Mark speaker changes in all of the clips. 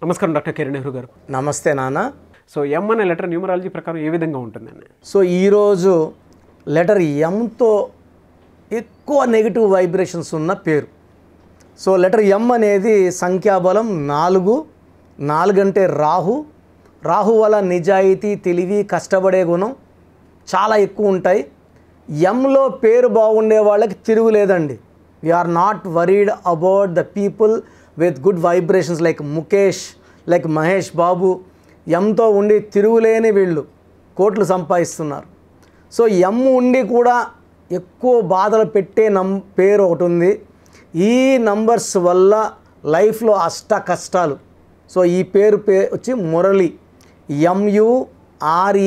Speaker 1: నమస్కారం డాక్టర్ కిరణ్ నెహ్రూ గారు.
Speaker 2: నమస్తే నాన్న.
Speaker 1: సో ఎం అనే లెటర్ న్యూమరాలజీ ప్రకారం ఏ విధంగా ఉంటుందండి?
Speaker 2: సో ఈరోజు లెటర్ ఎంతో ఎక్కువ నెగిటివ్ వైబ్రేషన్స్ ఉన్న పేరు. సో లెటర్ ఎం అనేది సంఖ్యాబలం 4. 4 అంటే రాహు వల్ల నిజాయితీ, తెలివి, కష్టపడే గుణం చాలా ఎక్కువ ఉంటాయి. ఎంలో పేరు బాగుండే వాళ్ళకి తిరుగులేదండి. We are not worried about the people with good vibrations like Mukesh, like Mahesh Babu. ఎంతో ఉండి తిరుగులేని వీళ్ళు కోట్లు సంపాదిస్తున్నారు. సో ఎం ఉండి కూడా ఎక్కువ బాధలు పెట్టే పేరు ఒకటి ఉంది. ఈ నంబర్స్ వల్ల లైఫ్లో అష్ట కష్టాలు. సో ఈ పేరు వచ్చి మురళి, MURALI.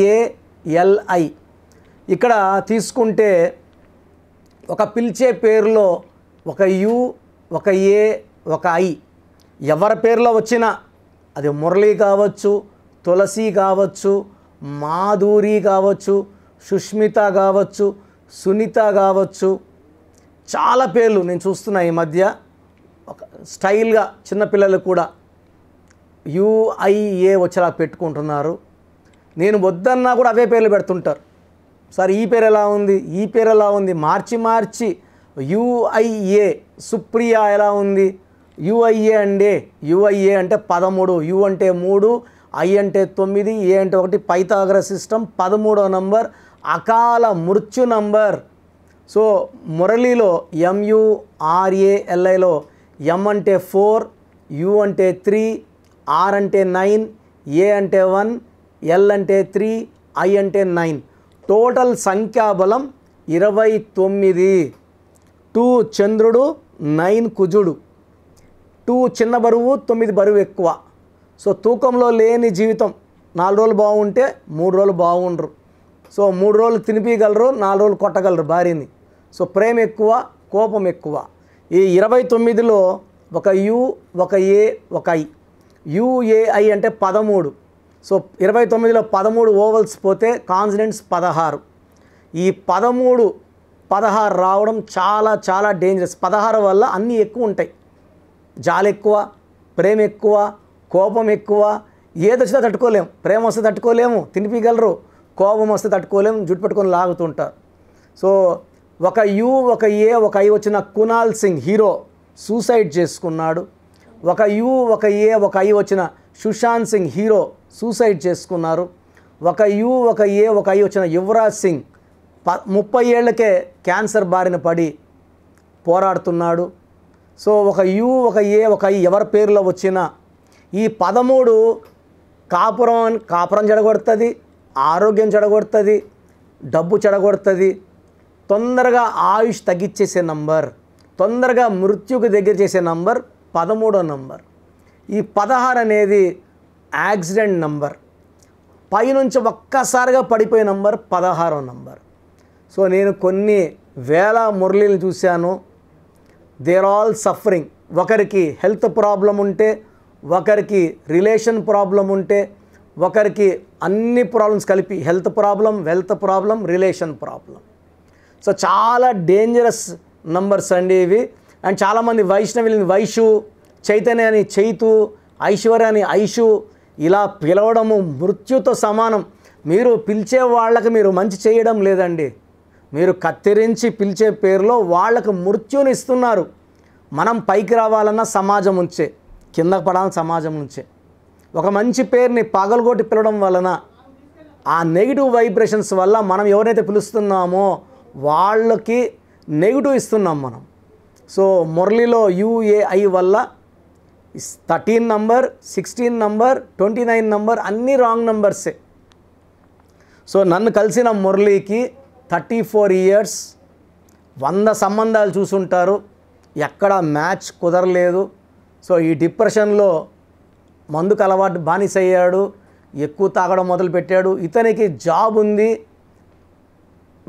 Speaker 2: ఇక్కడ తీసుకుంటే ఒక పిలిచే పేరులో ఒక యు, ఒక ఏ, ఒక ఐ ఎవరి పేరులో వచ్చినా అది మురళి కావచ్చు, తులసి కావచ్చు, మాధురి కావచ్చు, సుష్మిత కావచ్చు, సునీత కావచ్చు, చాలా పేర్లు నేను చూస్తున్నా ఈ మధ్య. ఒక స్టైల్గా చిన్నపిల్లలు కూడా UIA వచ్చేలా పెట్టుకుంటున్నారు. నేను వద్దన్నా కూడా అవే పేర్లు పెడుతుంటారు. సార్ ఈ పేరు ఎలా ఉంది, ఈ పేరు ఎలా ఉంది, మార్చి UIA. సుప్రియా ఎలా ఉంది, UIA అండి. UIA అంటే 13, U అంటే 3, I అంటే 9, A అంటే 1. పైథాగరస్ సిస్టమ్ 13వ నంబర్, అకాల మృత్యు నంబర్. సో మురళిలో MURALIలో M అంటే 4, U అంటే 3, R అంటే 9, A అంటే 1, L అంటే 3, I అంటే 9. టోటల్ సంఖ్యాబలం 29. 2 చంద్రుడు, 9 కుజుడు. 2 చిన్న బరువు, 9 బరువు ఎక్కువ. సో తూకంలో లేని జీవితం. 4 రోజులు బాగుంటే 3 రోజులు బాగుండరు. సో 3 రోజులు తినిపించగలరు, 4 రోజులు కొట్టగలరు భార్యని. సో ప్రేమ ఎక్కువ, కోపం ఎక్కువ. ఈ 29లో ఒక U, ఒక A, ఒక I. UAI అంటే 13. సో 29లో 13 ఓవల్స్ పోతే కాన్సనెంట్స్ 16. ఈ 16 రావడం చాలా చాలా డేంజరస్. 16 వల్ల అన్నీ ఎక్కువ ఉంటాయి. జాలి ఎక్కువ, ప్రేమ ఎక్కువ, కోపం ఎక్కువ. ఏది వచ్చినా తట్టుకోలేము. ప్రేమ వస్తే తట్టుకోలేము, తినిపించగలరు. కోపం వస్తే తట్టుకోలేము, జుట్టు పట్టుకొని లాగుతుంటారు. సో ఒక U, ఒక A, ఒక I వచ్చిన కునాల్ సింగ్ హీరో సూసైడ్ చేసుకున్నాడు. ఒక U, ఒక A, ఒక I వచ్చిన సుశాంత్ సింగ్ హీరో సూసైడ్ చేసుకున్నారు. ఒక U, ఒక A, ఒక I వచ్చిన యువరాజ్ సింగ్ 30 ఏళ్లకే క్యాన్సర్ బారిన పడి పోరాడుతున్నాడు. సో ఒక U, ఒక A, ఒక I ఎవరి పేరులో వచ్చినా ఈ 13 కాపురం చెడగొడుతుంది, ఆరోగ్యం చెడగొడుతుంది, డబ్బు చెడగొడుతుంది, తొందరగా ఆయుష్ తగ్గించేసే నంబర్, తొందరగా మృత్యుకు దగ్గర చేసే నంబర్ 13వ నంబర్. ఈ 16 అనేది యాక్సిడెంట్ నంబర్. పైనుంచి ఒక్కసారిగా పడిపోయే నంబర్ 16వ నంబర్. సో నేను కొన్ని వేల మురళీలు చూశాను. There all suffering. ఒకరికి హెల్త్ ప్రాబ్లం ఉంటే, ఒకరికి రిలేషన్ ప్రాబ్లం ఉంటే, ఒకరికి అన్ని ప్రాబ్లమ్స్ కలిపి health problem, wealth problem, relation problem. So చాలా డేంజరస్ నంబర్స్ అండి ఇవి. అండ్ చాలామంది వైష్ణవిని వైషు, చైతన్య అని చైతు, ఐశ్వర్య అని ఐషు ఇలా పిలవడము మృత్యుతో సమానం. మీరు పిలిచే వాళ్ళకి మీరు మంచి చేయడం లేదండి. మీరు కత్తిరించి పిలిచే పేరులో వాళ్ళకు మృత్యుని ఇస్తున్నారు. మనం పైకి రావాలన్నా సమాజం నుంచే, కింద పడాలన్న సమాజం నుంచే. ఒక మంచి పేరుని పగలగొట్టి పిలవడం వలన ఆ నెగిటివ్ వైబ్రేషన్స్ వల్ల మనం ఎవరైతే పిలుస్తున్నామో వాళ్ళకి నెగిటివ్ ఇస్తున్నాం మనం. సో మురళిలో UAI వల్ల 13 నంబర్, 16 నంబర్, 29 నంబర్ అన్నీ రాంగ్ నంబర్సే. సో నన్ను కలిసిన మురళికి 34 ఇయర్స్, 100 సంబంధాలు చూసుంటారు, ఎక్కడ మ్యాచ్ కుదరలేదు. సో ఈ డిప్రెషన్లో మందుకు అలవాటు బానిసయ్యాడు, ఎక్కువ తాగడం మొదలుపెట్టాడు. ఇతనికి జాబ్ ఉంది,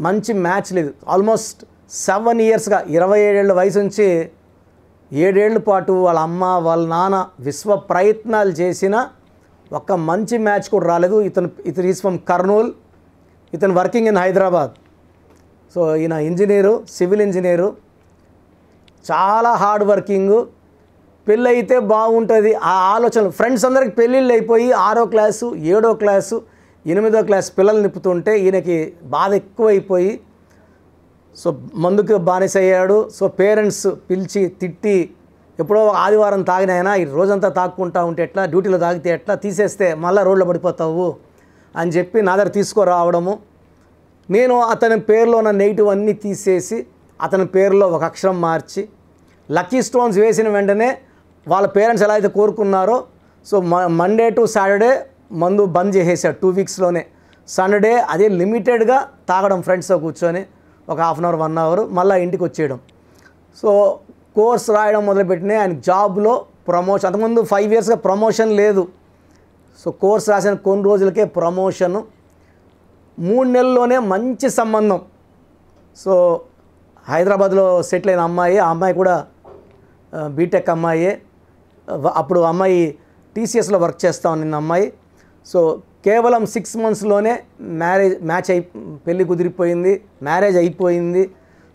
Speaker 2: మంచి మ్యాచ్ లేదు. ఆల్మోస్ట్ 7 ఇయర్స్గా 27 ఏళ్ళ వయసు నుంచి 7 ఏళ్ళ పాటు వాళ్ళ అమ్మ వాళ్ళ నాన్న విశ్వ ప్రయత్నాలు చేసిన ఒక్క మంచి మ్యాచ్ కూడా రాలేదు. ఇతను ఈజ్ ఫ్రమ్ కర్నూల్. ఇతను వర్కింగ్ ఇన్ హైదరాబాద్. సో ఈయన ఇంజనీరు, సివిల్ ఇంజనీరు, చాలా హార్డ్ వర్కింగు. పెళ్ళి అయితే బాగుంటుంది ఆ ఆలోచనలు. ఫ్రెండ్స్ అందరికి పెళ్ళిళ్ళు అయిపోయి 6వ క్లాసు 7వ క్లాసు 8వ క్లాస్ పిల్లలు నింపుతుంటే ఈయనకి బాధ ఎక్కువైపోయి సో మందుకు బానిస అయ్యాడు. సో పేరెంట్స్ పిలిచి తిట్టి, ఎప్పుడో ఆదివారం తాగినైనా ఈ రోజంతా తాక్కుంటా ఉంటే ఎట్లా, డ్యూటీలో తాగితే ఎట్లా, తీసేస్తే మళ్ళీ రోడ్లో పడిపోతావు అని చెప్పి నా దగ్గర తీసుకురావడము. నేను అతని పేరులో ఉన్న నెగిటివ్ అన్నీ తీసేసి అతని పేరులో ఒక అక్షరం మార్చి లక్కీ స్టోన్స్ వేసిన వెంటనే వాళ్ళ పేరెంట్స్ ఎలా అయితే కోరుకున్నారో సో మండే టు సాటర్డే మందు బంద్ చేసేసాడు 2 వీక్స్లోనే. సండే అదే లిమిటెడ్గా తాగడం ఫ్రెండ్స్తో కూర్చొని ఒక 1/2 అవర్ 1 అవర్, మళ్ళీ ఇంటికి వచ్చేయడం. సో కోర్స్ రాయడం మొదలుపెట్టినాయి. ఆయన జాబ్లో ప్రమోషన్, అంతకుముందు 5 ఇయర్స్గా ప్రమోషన్ లేదు. సో కోర్స్ రాసిన కొన్ని రోజులకే ప్రమోషను, 3 నెలల్లోనే మంచి సంబంధం. సో హైదరాబాద్లో సెటిల్ అయిన అమ్మాయి, ఆ అమ్మాయి కూడా బీటెక్ అమ్మాయే. అప్పుడు అమ్మాయి టీసీఎస్లో వర్క్ చేస్తా ఉన్న అమ్మాయి. సో కేవలం 6 మంత్స్లోనే పెళ్ళి కుదిరిపోయింది, మ్యారేజ్ అయిపోయింది.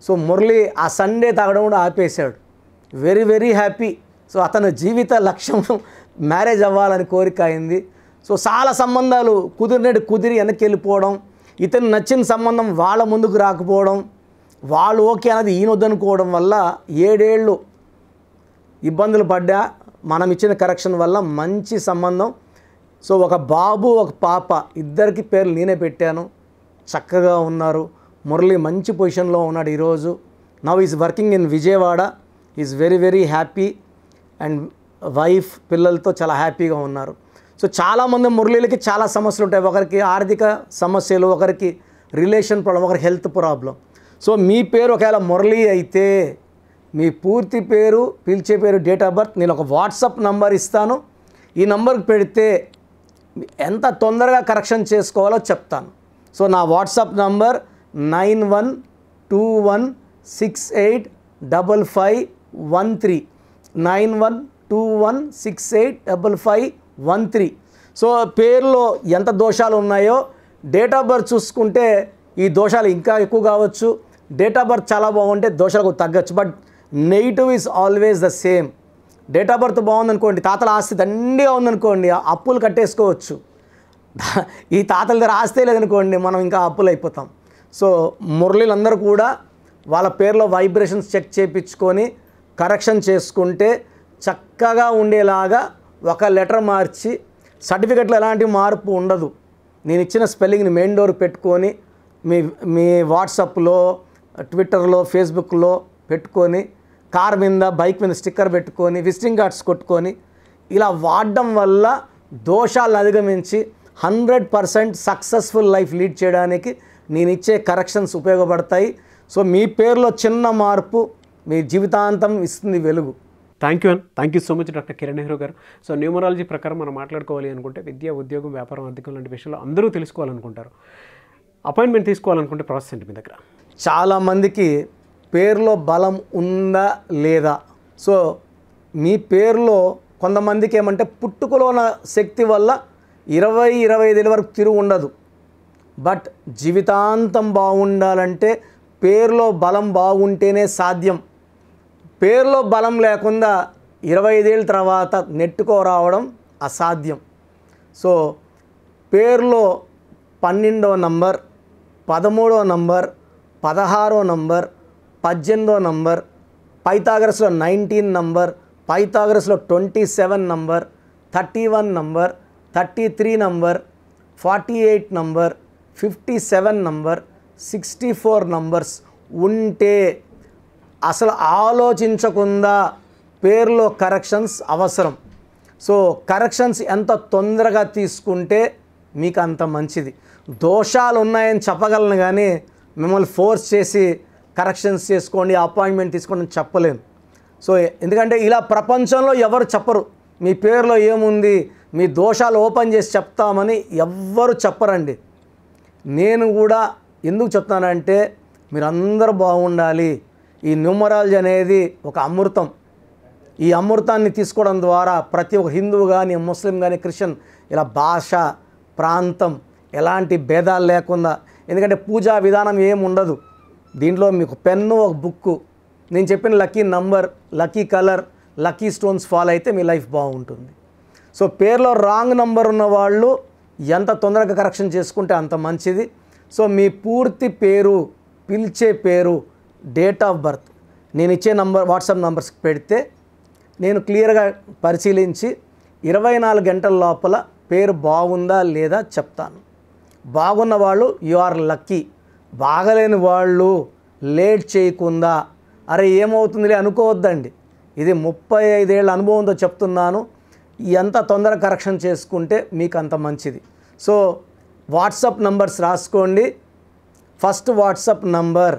Speaker 2: సో మురళి ఆ సండే తాగడం కూడా ఆపేశాడు. Very very happy. సో అతని జీవిత లక్ష్యం మ్యారేజ్ అవ్వాలని కోరిక అయింది. సో చాలా సంబంధాలు కుదిరి వెనక్కి వెళ్ళిపోవడం, ఇతను నచ్చిన సంబంధం వాళ్ళ ముందుకు రాకపోవడం, వాళ్ళు ఓకే అన్నది ఈయన వద్దనుకోవడం వల్ల 7 ఏళ్ళు ఇబ్బందులు పడ్డా మనం ఇచ్చిన కరెక్షన్ వల్ల మంచి సంబంధం. సో ఒక బాబు ఒక పాప, ఇద్దరికి పేర్లు నేనే పెట్టాను. చక్కగా ఉన్నారు. మురళి మంచి పొజిషన్లో ఉన్నాడు ఈరోజు. Now is working in Vijayawada. Is very very happy and wife పిల్లలతో చాలా హ్యాపీగా ఉన్నారు. సో చాలామంది మురళీలకి చాలా సమస్యలు ఉంటాయి. ఒకరికి ఆర్థిక సమస్యలు, ఒకరికి రిలేషన్ ప్రాబ్లం, ఒకరికి హెల్త్ ప్రాబ్లం. సో మీ పేరు ఒకవేళ మురళి అయితే మీ పూర్తి పేరు, పిలిచే పేరు, డేట్ ఆఫ్ బర్త్ నేను ఒక వాట్సాప్ నంబర్ ఇస్తాను. ఈ నంబర్కి పెడితే ఎంత తొందరగా కరెక్షన్ చేసుకోవాలో చెప్తాను. సో నా వాట్సాప్ నంబర్ 9121685513 9121685513. సో పేరులో ఎంత దోషాలు ఉన్నాయో డేట్ ఆఫ్ బర్త్ చూసుకుంటే ఈ దోషాలు ఇంకా ఎక్కువ కావచ్చు. డేట్ ఆఫ్ బర్త్ చాలా బాగుంటే దోషాలకు తగ్గచ్చు. But negative is always the same. Date of birth బాగుందనుకోండి, తాతల ఆస్తి దండిగా ఉందనుకోండి, అప్పులు కట్టేసుకోవచ్చు. ఈ తాతల దగ్గర ఆస్తే లేదనుకోండి, మనం ఇంకా అప్పులు అయిపోతాం. సో మురళీలందరూ కూడా వాళ్ళ పేర్లో వైబ్రేషన్స్ చెక్ చేయించుకొని కరెక్షన్ చేసుకుంటే చక్కగా ఉండేలాగా ఒక లెటర్ మార్చి, సర్టిఫికెట్లో ఎలాంటి మార్పు ఉండదు. నేను ఇచ్చిన స్పెల్లింగ్ని మెయిన్ డోర్ పెట్టుకొని మీ వాట్సాప్లో, ట్విట్టర్లో, ఫేస్బుక్లో పెట్టుకొని, కార్ మీద, బైక్ మీద స్టిక్కర్ పెట్టుకొని, విజిటింగ్ కార్డ్స్ కొట్టుకొని ఇలా వాడడం వల్ల దోషాలను అధిగమించి 100% సక్సెస్ఫుల్ లైఫ్ లీడ్ చేయడానికి నేను ఇచ్చే కరెక్షన్స్ ఉపయోగపడతాయి. సో మీ పేరులో చిన్న మార్పు మీ జీవితాంతం ఇస్తుంది వెలుగు.
Speaker 1: Thank you so much doctor Kiran Nehru గారు. సో న్యూమరాలజీ ప్రకారం మనం మాట్లాడుకోవాలి అనుకుంటే విద్య, ఉద్యోగం, వ్యాపారం, ఆర్థికం లాంటి విషయాలు అందరూ తెలుసుకోవాలనుకుంటారు. అపాయింట్మెంట్ తీసుకోవాలనుకుంటే ప్రాసెస్ ఏంటి మీ దగ్గర?
Speaker 2: చాలామందికి పేరులో బలం ఉందా లేదా. సో మీ పేరులో కొంతమందికి ఏమంటే పుట్టుకలో ఉన్న శక్తి వల్ల 20-25 ఏళ్ళ వరకు తిరుగు ఉండదు. బట్ జీవితాంతం బాగుండాలంటే పేరులో బలం బాగుంటేనే సాధ్యం. పేరులో బలం లేకుండా 25 ఏళ్ళ తర్వాత నెట్టుకోరావడం అసాధ్యం. సో పేరులో 12వ నంబర్, 13వ నంబర్, 16వ నంబర్, 18వ నంబర్, పైథాగరస్లో 19 నంబర్, పైథాగరస్లో 27 number, 31 number, 33 number, 48 number, 57 number, 64 numbers ఉంటే అసలు ఆలోచించకుండా పేరులో కరెక్షన్స్ అవసరం. సో కరెక్షన్స్ ఎంత తొందరగా తీసుకుంటే మీకు అంత మంచిది. దోషాలు ఉన్నాయని చెప్పగలను కానీ మిమ్మల్ని ఫోర్స్ చేసి కరెక్షన్స్ చేసుకోండి, అపాయింట్మెంట్ తీసుకోండి అని చెప్పలేను. సో ఎందుకంటే ఇలా ప్రపంచంలో ఎవరు చెప్పరు. మీ పేరులో ఏముంది, మీ దోషాలు ఓపెన్ చేసి చెప్తామని ఎవ్వరు చెప్పరండి. నేను కూడా ఎందుకు చెప్తానంటే మీరందరూ బాగుండాలి. ఈ న్యూమరాలజీ అనేది ఒక అమృతం. ఈ అమృతాన్ని తీసుకోవడం ద్వారా ప్రతి ఒక్క హిందువు కానీ, ముస్లిం కానీ, క్రిస్టియన్ ఇలా భాష, ప్రాంతం ఎలాంటి భేదాలు లేకుండా, ఎందుకంటే పూజా విధానం ఏమి ఉండదు దీంట్లో. మీకు పెన్ను, ఒక బుక్కు, నేను చెప్పిన lucky number, lucky colour, lucky stones fall అయితే మీ లైఫ్ బాగుంటుంది. సో పేరులో రాంగ్ నంబర్ ఉన్న వాళ్ళు ఎంత తొందరగా కరెక్షన్ చేసుకుంటే అంత మంచిది. సో మీ పూర్తి పేరు, పిలిచే పేరు, డేట్ ఆఫ్ బర్త్ నేను ఇచ్చే వాట్సాప్ నంబర్స్ పెడితే నేను క్లియర్గా పరిశీలించి 24 గంటల లోపల పేరు బాగుందా లేదా చెప్తాను. బాగున్న వాళ్ళు యు ఆర్ లక్కీ. బాగలేని వాళ్ళు లేట్ చేయకుండా అరే ఏమవుతుందిలే అనుకోవద్దండి. ఇది 35 ఏళ్ళ అనుభవంతో చెప్తున్నాను. ఎంత తొందరగా కరెక్షన్ చేసుకుంటే మీకు అంత మంచిది. సో వాట్సాప్ నంబర్స్ రాసుకోండి. First WhatsApp number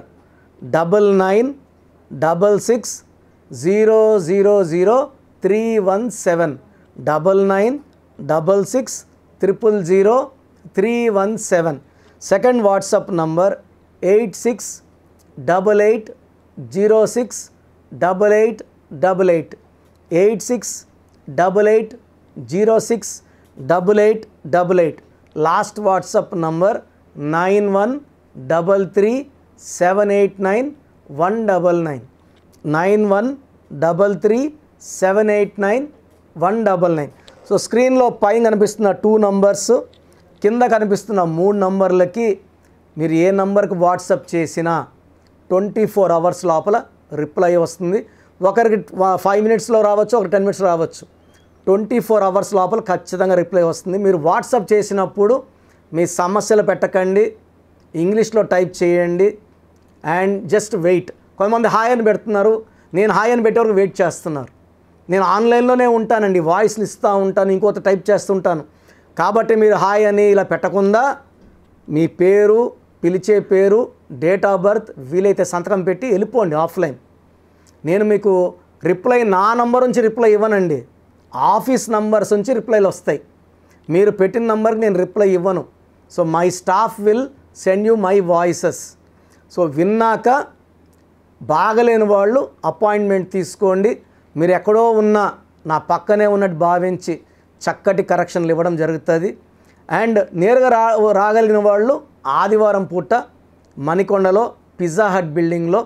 Speaker 2: 9966000317 9966000317. Second WhatsApp number 8688068888 8688068888. Last WhatsApp number 9133789199 9133789199. So స్క్రీన్లో పైన కనిపిస్తున్న 2 నంబర్స్, కింద కనిపిస్తున్న 3 నంబర్లకి మీరు ఏ నంబర్కి వాట్సాప్ చేసినా 24 అవర్స్ లోపల రిప్లై వస్తుంది. ఒకరికి 5 మినిట్స్లో రావచ్చు, ఒకరికి 10 మినిట్స్లో రావచ్చు. 24 అవర్స్ లోపల ఖచ్చితంగా రిప్లై వస్తుంది. మీరు వాట్సాప్ చేసినప్పుడు మీ సమస్యలు పెట్టకండి, ఇంగ్లీష్లో టైప్ చేయండి అండ్ జస్ట్ వెయిట్. కొంతమంది హాయ్ అని పెడుతున్నారు, నేను హాయ్ అని పెట్టే వరకు వెయిట్ చేస్తున్నారు. నేను ఆన్లైన్లోనే ఉంటానండి, వాయిస్లు ఇస్తూ ఉంటాను, ఇంకొక టైప్ చేస్తుంటాను. కాబట్టి మీరు హాయ్ అని ఇలా పెట్టకుండా మీ పేరు, పిలిచే పేరు, డేట్ ఆఫ్ బర్త్, వీలైతే సంతకం పెట్టి వెళ్ళిపోండి ఆఫ్లైన్. నేను మీకు రిప్లై నా నంబర్ నుంచి రిప్లై ఇవ్వనండి, ఆఫీస్ నంబర్స్ నుంచి రిప్లైలు వస్తాయి. మీరు పెట్టిన నంబర్కి నేను రిప్లై ఇవ్వను. So my staff will send you my voices. So విన్నాక బాగలేని వాళ్ళు అపాయింట్మెంట్ తీసుకోండి. మీరు ఎక్కడో ఉన్న నా పక్కనే ఉన్నట్టు భావించి చక్కటి కరెక్షన్లు ఇవ్వడం జరుగుతుంది. అండ్ నేరుగా రాగలిగిన వాళ్ళు ఆదివారం పూట మణికొండలో పిజ్జా హట్ బిల్డింగ్లో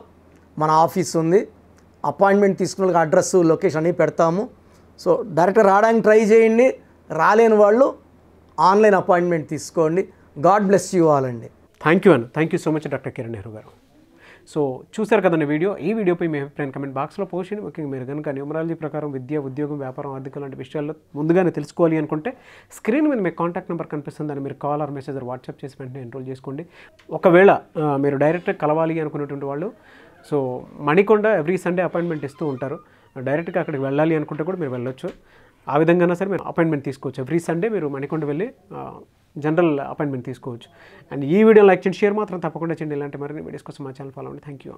Speaker 2: మన ఆఫీస్ ఉంది. అపాయింట్మెంట్ తీసుకున్న వాళ్ళకి అడ్రస్, లొకేషన్ అన్నీ పెడతాము. సో డైరెక్ట్గా రావడానికి ట్రై చేయండి. రాలేని వాళ్ళు ఆన్లైన్ అపాయింట్మెంట్ తీసుకోండి. గాడ్ బ్లెస్ యూ ఆల్ అండి.
Speaker 1: Thank you so much doctor Kiran Nehru గారు. సో చూశారు కదండి వీడియో. ఈ వీడియోపై మీ అభిప్రాయం కమెంట్ బాక్స్లో పోస్ట్ చేయండి. ముఖ్యంగా మీరు కనుక న్యూమరాలజీ ప్రకారం విద్య, ఉద్యోగం, వ్యాపారం, ఆర్థిక లాంటి విషయాల్లో ముందుగానే తెలుసుకోవాలి అనుకుంటే స్క్రీన్ మీద మీకు కాంటాక్ట్ నెంబర్ కనిపిస్తుంది, దాన్ని మీరు కాల్ ఆర్ మెసేజ్ వాట్సాప్ చేసి వెంటనే ఎన్రోల్ చేసుకోండి. ఒకవేళ మీరు డైరెక్ట్గా కలవాలి అనుకునేటువంటి వాళ్ళు so Manikonda every Sunday appointment ఇస్తూ ఉంటారు. డైరెక్ట్గా అక్కడికి వెళ్ళాలి అనుకుంటే కూడా మీరు వెళ్ళొచ్చు. ఆ విధంగా సరే మీరు అపాయింట్మెంట్ తీసుకోవచ్చు. ఎవ్రీ సండే మీరు మణికొండ వెళ్ళి జనరల్ అపాయింట్మెంట్ తీసుకోవచ్చు. అండ్ ఈ వీడియో లైక్ చేయండి, షేర్ మాత్రం తప్పకుండా చేయండి. ఇలాంటి మరిన్ని వీడియోస్ కోసం మా ఛానల్ ఫాలో అవ్వండి. Thank you.